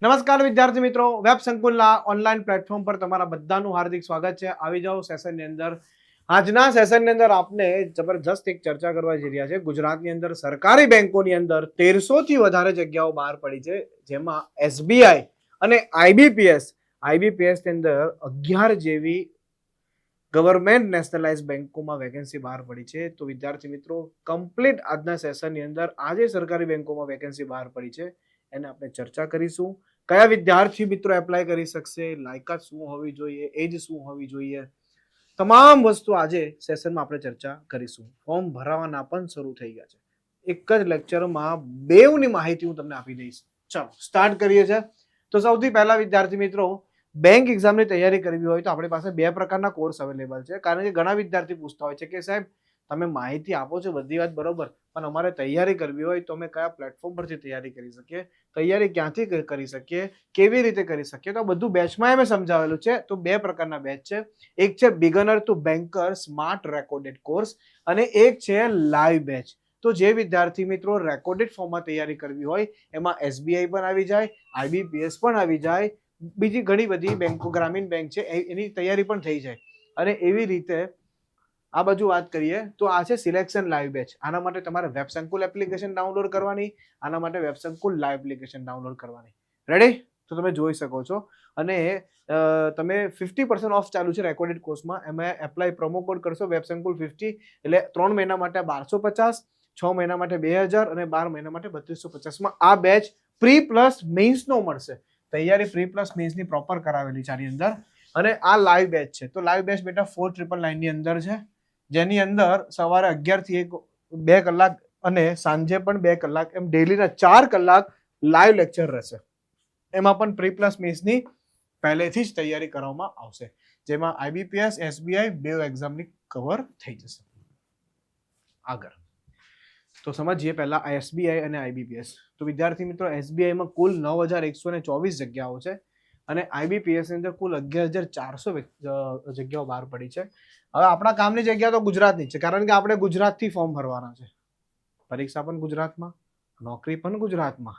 નમસ્કાર વિદ્યાર્થી મિત્રો, વેબ સંકુલના ઓનલાઈન પ્લેટફોર્મ પર તમારા બધાનું હાર્દિક સ્વાગત છે. આવી જાઓ સેશનની અંદર. આજના સેશનની અંદર આપણે જબરજસ્ત એક ચર્ચા કરવા જઈ રહ્યા છે. ગુજરાતની અંદર સરકારી બેંકોની અંદર 1300 થી વધારે જગ્યાઓ બહાર પડી છે, જેમાં એસબીઆઈ અને આઈબીપીએસ ની અંદર 11 જેવી ગવર્મેન્ટ નેશનલાઇઝ બેંકોમાં વેકેન્સી બહાર પડી છે. તો વિદ્યાર્થી મિત્રો, કમ્પ્લીટ આજના સેશનની અંદર આજે સરકારી બેંકોમાં વેકેન્સી બહાર પડી છે એને આપણે ચર્ચા કરીશું. કયા વિદ્યાર્થી મિત્રો એપ્લાય કરી શકશે, લાયકાત શું હોવી જોઈએ, એજ શું હોવી જોઈએ, તમામ વસ્તુ આજે સેશનમાં આપણે ચર્ચા કરીશું. ફોર્મ ભરાવાના પણ શરૂ થઈ ગયા છે. એક જ લેક્ચરમાં બેવની માહિતી હું તમને આપી દઈશ. ચાલો સ્ટાર્ટ કરીએ છીએ. તો સૌથી પહેલા વિદ્યાર્થી મિત્રો, બેંક એક્ઝામની તૈયારી કરવી હોય તો આપણી પાસે બે પ્રકારના કોર્સ અવેલેબલ છે. કારણ કે ઘણા વિદ્યાર્થી પૂછતા હોય છે કે સાહેબ તમે માહિતી આપો છો, બધી વાત બરોબર, પણ અમારે તૈયારી કરવી હોય તો અમે કયા પ્લેટફોર્મ પરથી તૈયારી કરી શકીએ, તૈયારી ક્યાંથી કરી શકીએ, કેવી રીતે કરી શકીએ. તો બધું બેચમાં અમે સમજાવેલું છે. તો બે પ્રકારના બેચ છે. એક છે beginner to banker smart recorded course અને એક છે લાઈવ બેચ. તો જે વિદ્યાર્થી મિત્રો રેકોર્ડેડ ફોર્મમાં તૈયારી કરવી હોય એમાં એસબીઆઈ પણ આવી જાય, આઈબીપીએસ પણ આવી જાય, બીજી ઘણી બધી બેંકો, ગ્રામીણ બેંક છે એની તૈયારી પણ થઈ જાય. અને એવી રીતે આ બાજુ વાત કરીએ તો આ છે સિલેક્શન લાઈવ બેચ. આના માટે તમારે વેબ સંકુલ એપ્લિકેશન ડાઉનલોડ કરવાની, આના માટે વેબ સંકુલ લાઈવ એપ્લિકેશન ડાઉનલોડ કરવાની. રેડી? તો તમે જોઈ શકો છો. અને તમે 50% ઓફ ચાલુ છે રેકોર્ડેડ કોર્સમાં. એમાં એપ્લાય પ્રોમો કોડ કરશો વેબ સંકુલ 50, એટલે 3 મહિના માટે 1250, 6 મહિના માટે 2000 અને 12 મહિના માટે 3250 માં આ બેચ પ્રી પ્લસ મેઇન્સ નો મળશે. તૈયારી પ્રી પ્લસ મેઇન્સ ની પ્રોપર કરાવેલી છે આની અંદર. અને આ લાઈવ બેચ છે. તો લાઈવ બેચ બેટા 4999 ની અંદર છે, જેની અંદર સવારે 11 થી 2 કલાક અને સાંજે પણ 2 કલાક, એમ ડેલીના 4 કલાક લાઈવ લેક્ચર રહેશે. એમાં પણ પ્રી પ્લસ મેઇન્સની પહેલેથી જ તૈયારી કરવામાં આવશે, જેમાં આઈબીપીએસ, એસબીઆઈ બે એક્ઝામની કવર થઈ જશે. આગળ તો સમજીએ પહેલા એસબીઆઈ અને આઈબીપીએસ. તો વિદ્યાર્થી મિત્રો, એસબીઆઈમાં કુલ 9124 જગ્યાઓ છે અને આઈબીપીએસ ની અંદર કુલ 11400 જગ્યાઓ બહાર પડી છે. હવે આપણા કામની જગ્યા તો ગુજરાતની છે, કારણ કે આપણે ગુજરાતથી ફોર્મ ભરવાના છે. પરીક્ષા પણ ગુજરાતમાં, નોકરી પણ ગુજરાતમાં.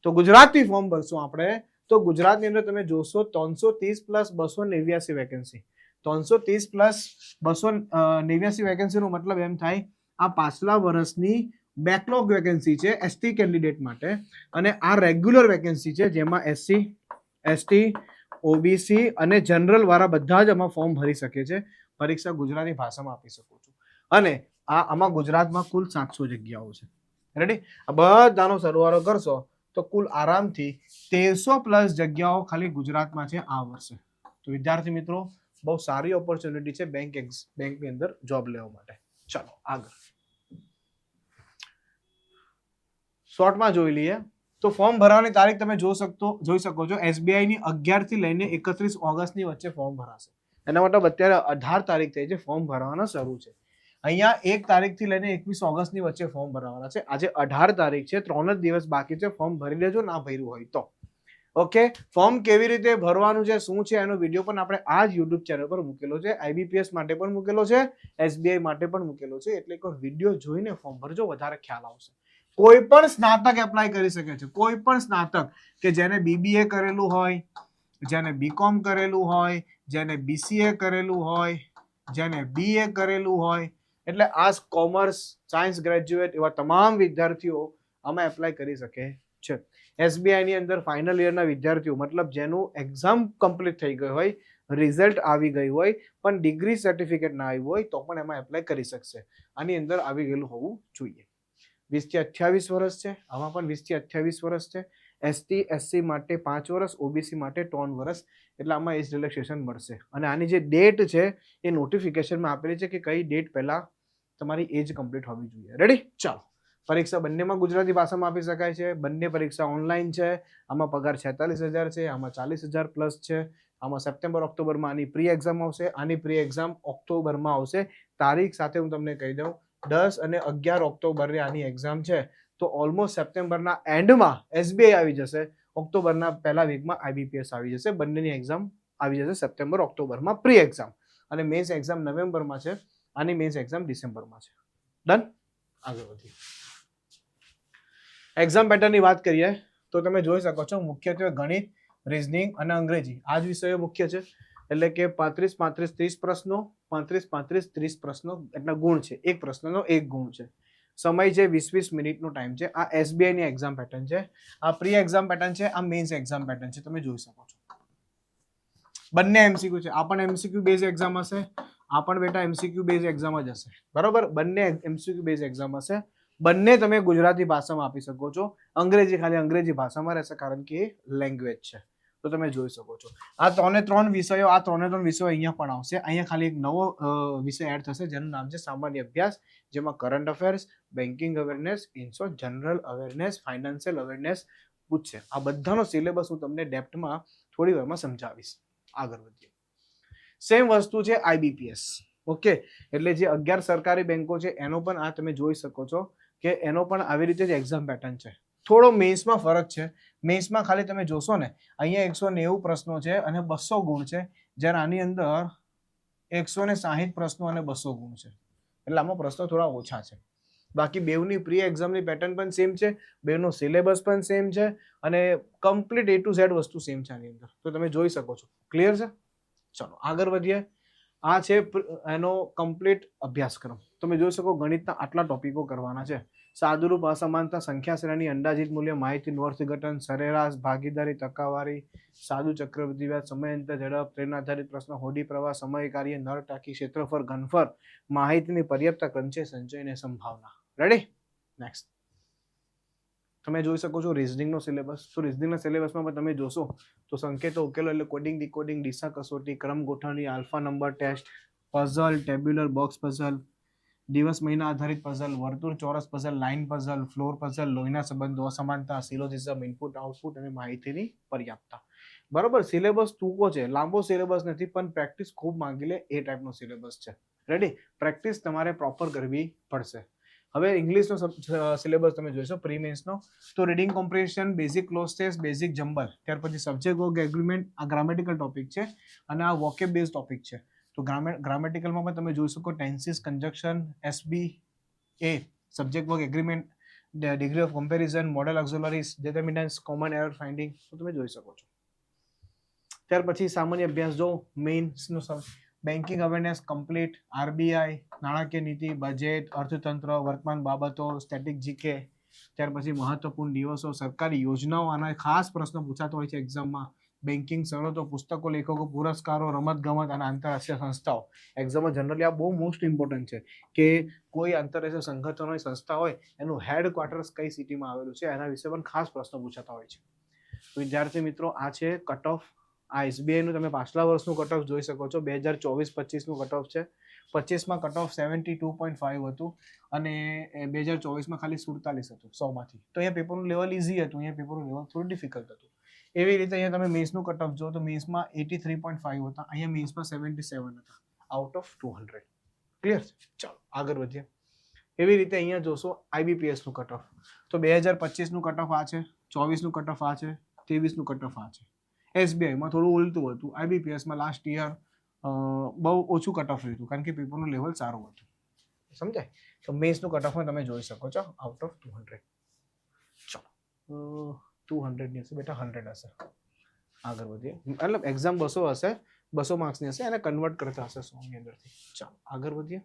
તો ગુજરાતથી ફોર્મ ભરશું આપણે. તો ગુજરાતની અંદર તમે જોશો 330 પ્લસ 289 વેકેન્સી. 330 પ્લસ 289 વેકેન્સી નો મતલબ એમ થાય આ પાછલા વર્ષની બેકલોગ વેકેન્સી છે એસટી કેન્ડિડેટ માટે, અને આ રેગ્યુલર વેકેન્સી છે જેમાં એસસી, એસટી, ઓબીસી અને જનરલ વાળા બધા જ આમાં ફોર્મ ભરી શકે છે. પરીક્ષા ગુજરાતી ભાષામાં આપી શકો છો. અને આમાં ગુજરાતમાં કુલ 700 જગ્યાઓ છે. રેડી? આ બધાનો સરવાળો કરશો તો કુલ આરામથી 1300 પ્લસ જગ્યાઓ ખાલી ગુજરાતમાં છે આ વર્ષે. તો વિદ્યાર્થી મિત્રો, બહુ સારી ઓપોર્ચ્યુનિટી છે બેંકની અંદર જોબ લેવા માટે. ચાલો આગળ શોર્ટમાં જોઈ લઈએ. તો ફોર્મ ભરવાની તારીખ તમે જોઈ શકો છો. એસબીઆઈ ની 11 થી લઈને 31 ઓગસ્ટની વચ્ચે ફોર્મ ભરાશે. એના મતલબ અત્યારે 18 તારીખ થઈ છે, ફોર્મ ભરવાના શરૂ છે. અહીંયા 1 તારીખથી લઈને 21 ઓગસ્ટની વચ્ચે ફોર્મ ભરવાના છે. આજે 18 તારીખ છે, 3 જ દિવસ બાકી છે. ફોર્મ ભરી લેજો ના ભર્યું હોય તો. ઓકે, ફોર્મ કેવી રીતે ભરવાનું છે, શું છે, એનો વિડીયો પણ આપણે આ જ યુટ્યુબ ચેનલ પર મૂકેલો છે. આઈબીપીએસ માટે પણ મૂકેલો છે, એસબીઆઈ માટે પણ મૂકેલો છે. એટલે એક વિડીયો જોઈને ફોર્મ ભરજો, વધારે ખ્યાલ આવશે. કોઈ પણ સ્નાતક એપ્લાય કરી શકે છે. કોઈ પણ સ્નાતક કે જેને બીબીએ કરેલું હોય, જેને બીકોમ કરેલું હોય, જેને બીસીએ કરેલું હોય, જેને બીએ કરેલું હોય, એટલે આ કોમર્સ, સાયન્સ ગ્રેજ્યુએટ એવા તમામ વિદ્યાર્થીઓ આમાં એપ્લાય કરી શકે છે. એસબીઆઈ ની અંદર ફાઇનલ યરના વિદ્યાર્થીઓ, મતલબ જેનું એક્ઝામ કમ્પ્લીટ થઈ ગયું હોય, રિઝલ્ટ આવી ગયું હોય, પણ ડિગ્રી સર્ટિફિકેટ ના આવ્યું હોય તો પણ એમાં એપ્લાય કરી શકશે. આની અંદર આવી ગયેલું હોવું જોઈએ. 20 થી 28 વર્ષ છે, આમાં પણ 20 થી 28 વર્ષ છે. એસટી, એસસી માટે 5 વર્ષ, ઓબીસી માટે 3 વર્ષ. એટલે આમાં એજ રિલેક્સેશન મળશે. અને આની જે ડેટ છે એ નોટિફિકેશનમાં આપેલી છે કે કઈ ડેટ પહેલા તમારી એજ કમ્પ્લીટ હોવી જોઈએ. રેડી? ચાલો. પરીક્ષા બંનેમાં ગુજરાતી ભાષામાં આપી શકાય છે. બંને પરીક્ષા ઓનલાઈન છે. આમાં પગાર 46,000 છે, આમાં 40,000 પ્લસ છે. આમાં સપ્ટેમ્બર ઓક્ટોબરમાં આની પ્રી એક્ઝામ આવશે. આની પ્રી એક્ઝામ ઓક્ટોબરમાં આવશે. તારીખ સાથે હું તમને કહી દઉં, 10 અને 11 ઓક્ટોબરની આની એક્ઝામ છે. તો ઓલમોસ્ટ સપ્ટેમ્બરના એન્ડમાં એસબીઆઈ આવી જશે, ઓક્ટોબરના પહેલા વીકમાં આઈબીપીએસ આવી જશે. બંનેની એક્ઝામ આવી જશે સપ્ટેમ્બર ઓક્ટોબરમાં પ્રી એક્ઝામ. અને મેન્સ એક્ઝામ નવેમ્બરમાં છે. આની મેન્સ એક્ઝામ ડિસેમ્બરમાં છે. ડન? આગળ વધીએ. એક્ઝામ પેટર્નની વાત કરીએ તો તમે જોઈ શકો છો મુખ્યત્વે ગણિત, રીઝનિંગ અને અંગ્રેજી આ જ વિષયો મુખ્ય છે. એટલે કે 35 35 30 પ્રશ્નો, 35 35 30 પ્રશ્નો એટલા ગુણ છે. એક પ્રશ્નનો 1 ગુણ છે. સમય છે 20-20 મિનિટનો ટાઈમ છે. આ SBI ની એક્ઝામ પેટર્ન છે. આ પ્રી એક્ઝામ પેટર્ન છે, આ મેન્સ એક્ઝામ પેટર્ન છે. તમે જોઈ શકો છો. બંને MCQ છે. આ પણ MCQ બેઝ એક્ઝામ હશે, આ પણ બેટા MCQ બેઝ એક્ઝામ જ હશે. બરોબર, બંને MCQ બેઝ એક્ઝામ હશે. બંને તમે ગુજરાતી ભાષામાં આપી શકો છો. અંગ્રેજી ખાલી અંગ્રેજી ભાષામાં રહેશે કારણ કે એ લેંગ્વેજ છે. તો તમે જોઈ શકો છો આ 3 વિષયો અહીંયા પણ આવશે. અહીંયા ખાલી એક નવો વિષય એડ થશે જેનું નામ છે સામાન્ય અભ્યાસ, જેમાં કરંટ અફેર્સ, બેન્કિંગ અવેરનેસ, ઇન્સો જનરલ અવેરનેસ, ફાઇનાન્શિયલ અવેરનેસ પૂછશે. આ બધાનો સિલેબસ હું તમને ડેપ્થમાં થોડી વારમાં સમજાવીશ. આગળ વધીએ. સેમ વસ્તુ છે IBPS. ઓકે, એટલે જે 11 સરકારી બેંકો છે એનો પણ આ તમે જોઈ શકો છો કે એનો પણ આવી રીતે જ એક્ઝામ પેટર્ન છે. થોડો મેન્સમાં ફરક છે. મેન્સમાં ખાલી તમે જોશો ને અહીંયા 190 પ્રશ્નો છે અને 200 ગુણ છે, જ્યારે આની અંદર 160 પ્રશ્નો અને 200 ગુણ છે. એટલે આમાં પ્રશ્નો થોડા ઓછા છે. બાકી બેવની પ્રી એક્ઝામની પેટર્ન પણ સેમ છે, બેવનો સિલેબસ પણ સેમ છે અને કમ્પ્લીટ A to Z વસ્તુ સેમ છે આની અંદર. તો તમે જોઈ શકો છો. ક્લિયર છે? ચલો આગળ વધીએ. આ છે એનો કમ્પ્લીટ અભ્યાસક્રમ. તમે જોઈ શકો ગણિતના આટલા ટોપિકો કરવાના છે. સાદુરૂપ, અસમાનતા, સંખ્યા શ્રેણી, અંદાજિત મૂલ્ય, માહિતીનું અર્થઘટન, સરેરાશ, ભાગીદારી, ટકાવારી, સાદું ચક્રવૃદ્ધિ વ્યાજ, સમયાંતર, ઝડપ, પ્રેરણા આધારિત પ્રશ્ન, હોડી પ્રવાહ, સમય કાર્ય, નળ ટાંકી, ક્ષેત્રફળ, ઘનફળ, માહિતીની પર્યાપ્તતા, સંચય, સંચય અને સંભાવના. રેડી? નેક્સ્ટ. તમે જોઈ શકો છો રીઝનિંગનો સિલેબસ. તો રીઝનિંગના સિલેબસમાં પણ તમે જોશો તો સંકેતો ઉકેલો એટલે કોડિંગ, ડીકોડિંગ, દિશા કસોટી, ક્રમ ગોઠવણી, alpha number test, puzzle, tabular box puzzle, દિવસ મહિના આધારિત પઝલ, વર્તુળ ચોરસ puzzle, line puzzle, floor puzzle, લોહીના સંબંધો, અસમાનતા, સિલોજિઝમ, ઇનપુટ આઉટપુટ અને માહિતીની પર્યાપ્તતા. બરોબર, સિલેબસ ટૂંકો છે, લાંબો સિલેબસ નથી, પણ પ્રેક્ટિસ ખૂબ માંગી લે એ ટાઈપનો સિલેબસ છે. રેડી? પ્રેક્ટિસ તમારે પ્રોપર કરવી પડશે. હવે ઇંગ્લિશનો સિલેબસ તમે જોઈશો પ્રી મેન્સનો. તો reading comprehension, basic cloze test, basic jumble, ત્યાર પછી સબ્જેક્ટ વર્ક એગ્રીમેન્ટ, આ ગ્રામેટિકલ ટોપિક છે અને આ વોકેબ બેઝ ટોપિક છે. તો ગ્રામેટિકલમાં પણ તમે જોઈ શકો tenses, conjunction, SBA, subject verb agreement, degree of comparison, model auxiliaries, determinants, common error finding. તો તમે જોઈ શકો છો. ત્યાર પછી સામાન્ય અભ્યાસ જો મેઇન્સનો બેન્કિંગ અવેરનેસ કમ્પ્લીટ, RBI, નાણાકીય નીતિ, બજેટ, અર્થતંત્ર, વર્તમાન બાબતો, સ્ટેટિક GK. ત્યાર પછી મહત્વપૂર્ણ દિવસો, સરકારી યોજનાઓ, આના ખાસ પ્રશ્નો પૂછાતો હોય છે એક્ઝામમાં. બેન્કિંગ શરતો, પુસ્તકો, લેખકો, પુરસ્કારો, રમતગમત અને આંતરરાષ્ટ્રીય સંસ્થાઓ. એક્ઝામમાં જનરલી આ બહુ મોસ્ટ ઇમ્પોર્ટન્ટ છે કે કોઈ આંતરરાષ્ટ્રીય સંગઠન હોય, સંસ્થા હોય, એનું હેડક્વાર્ટર્સ કઈ સિટીમાં આવેલું છે એના વિશે પણ ખાસ પ્રશ્નો પૂછાતા હોય છે. વિદ્યાર્થી મિત્રો, આ છે કટ ઓફ. આ SBI નું તમે પાછલા વર્ષનું કટ ઓફ જોઈ શકો છો. 2024-25 કટ ઓફ છે. 25માં કટ ઓફ 72.5 હતું અને 2024માં ખાલી 47 હતું 100માંથી. તો અહીંયા પેપરનું લેવલ ઇઝી હતું, અહીંયા પેપરનું લેવલ થોડું ડિફિકલ્ટ હતું. એવી રીતે અહીંયા તમે મેન્સનું કટ ઓફ જો તો મેન્સમાં 83.5 હતા, અહીંયા મેન્સમાં 77 હતા આઉટ ઓફ 200. ક્લિયર છે? ચાલો આગળ વધીએ. એવી રીતે અહીંયા જોશો IBPS નું કટ ઓફ. તો 2025નું કટ ઓફ આ છે, 24નું કટ ઓફ આ છે, 23નું કટ ઓફ આ છે. SBI માં થોડું ઉલટું હતું, IBPS માં લાસ્ટ યર બહુ ઓછું કટ ઓફ રહ્યું હતું કારણ કે પેપરનું લેવલ સારું હતું. સમજાય? તો મેન્સનું કટ ઓફમાં તમે જોઈ શકો છો આઉટ ઓફ 200. ચલો 200 ની હશે બેટા, 100 હશે. આગળ વધીએ. મતલબ એક્ઝામ 200 હશે, 200 માર્ક્સની હશે અને કન્વર્ટ કરતા હશે 100 ની અંદરથી. ચાલો આગળ વધીએ.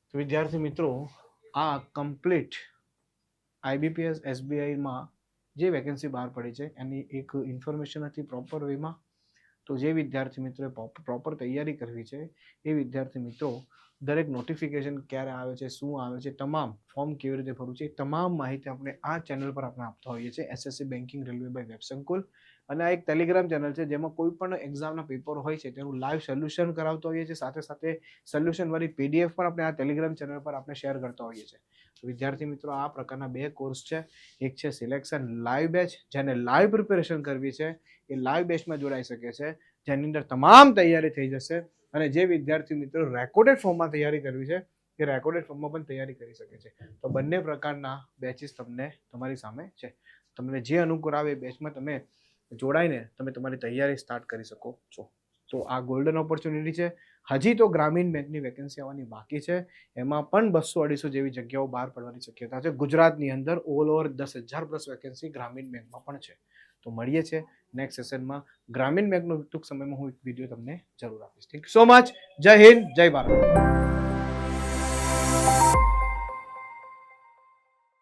તો વિદ્યાર્થી મિત્રો, આ કમ્પ્લીટ IBPS SBI માં જે વેકેન્સી બહાર પડી છે એની એક ઇન્ફોર્મેશન હતી પ્રોપર વેમાં. તો જે વિદ્યાર્થી મિત્રોએ પ્રોપર તૈયારી કરવી છે એ વિદ્યાર્થી મિત્રો દરેક નોટિફિકેશન ક્યારે આવે છે, શું આવે છે, તમામ ફોર્મ કેવી રીતે ભરવું છે, તમામ માહિતી આપણે આ ચેનલ પર આપણે આપતા હોઈએ છીએ, SSC banking railway by web Sankul. અને આ એક ટેલિગ્રામ ચેનલ છે જેમાં કોઈ પણ એક્ઝામના પેપર હોય છે તેનું લાઈવ સોલ્યુશન કરાવતો હોઈએ છીએ, સાથે સાથે સોલ્યુશન વાળી PDF પણ આપણે આ ટેલિગ્રામ ચેનલ પર આપણે શેર કરતા હોઈએ છીએ. વિદ્યાર્થી મિત્રો, આ પ્રકારના 2 કોર્સ છે. એક છે સિલેક્શન લાઈવ બેચ, જેને લાઈવ પ્રિપેરેશન કરવી છે એ લાઈવ બેચમાં જોડાઈ શકે છે, જેની અંદર તમામ તૈયારી થઈ જશે. અને જે વિદ્યાર્થી મિત્રો રેકોર્ડેડ ફોર્મમાં તૈયારી કરવી છે એ રેકોર્ડેડ ફોર્મમાં પણ તૈયારી કરી શકે છે. તો બંને પ્રકારના બેચીસ તમને તમારી સામે છે. તમને જે અનુકૂળ આવે એ બેચમાં તમે જોડાઈને તમે તમારી તૈયારી સ્ટાર્ટ કરી શકો છો. તો આ ગોલ્ડન ઓપોર્ચ્યુનિટી છે. હજી તો ગ્રામીણ બેંકની વેકેન્સી આવવાની બાકી છે, એમાં પણ 200-250 જેવી જગ્યાઓ બહાર પડવાની શક્યતા છે. ગુજરાતની અંદર ઓલ ઓવર 10,000 પ્લસ વેકેન્સી ગ્રામીણ બેંકમાં પણ છે. તો મળીએ છીએ નેક્સ્ટ સેશનમાં. ગ્રામીણ બેંકનો ટૂંક સમયમાં હું એક વિડીયો તમને જરૂર આપીશ. Thank you so much. જય હિન્દ, જય ભારત.